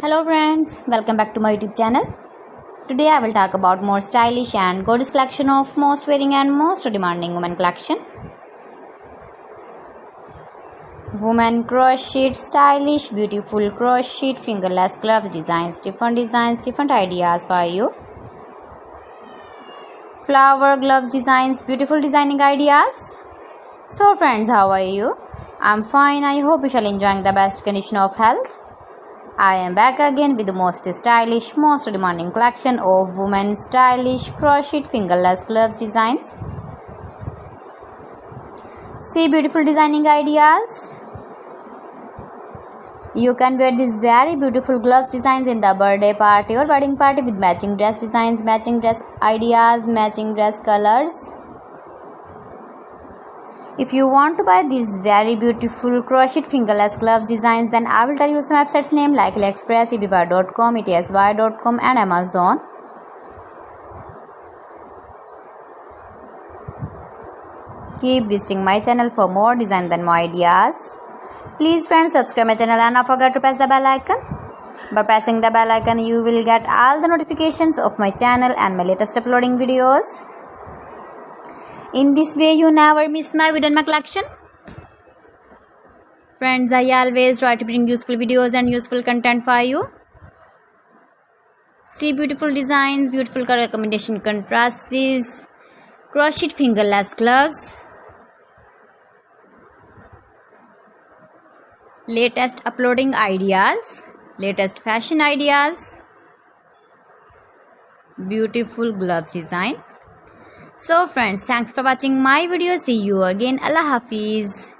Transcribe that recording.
Hello friends, welcome back to my YouTube channel. Today I will talk about more stylish and gorgeous collection of most wearing and most demanding women collection. Women crochet, stylish, beautiful crochet, fingerless gloves, designs, different ideas for you. Flower gloves designs, beautiful designing ideas. So friends, how are you? I'm fine. I hope you shall enjoying the best condition of health. I am back again with the most stylish, most demanding collection of women's stylish crochet fingerless gloves designs. See beautiful designing ideas. You can wear these very beautiful gloves designs in the birthday party or wedding party with matching dress designs, matching dress ideas, matching dress colors. If you want to buy these very beautiful crochet fingerless gloves designs, then I will tell you some websites name like AliExpress, eBay.com, etsy.com and Amazon. Keep visiting my channel for more designs and more ideas. Please friends, subscribe my channel and don't forget to press the bell icon. By pressing the bell icon, you will get all the notifications of my channel and my latest uploading videos. In this way, you never miss my video and my collection. Friends, I always try to bring useful videos and useful content for you. See beautiful designs, beautiful color combination contrasts, crochet fingerless gloves, latest uploading ideas, latest fashion ideas, beautiful gloves designs. So friends, thanks for watching my video. See you again. Allah Hafiz.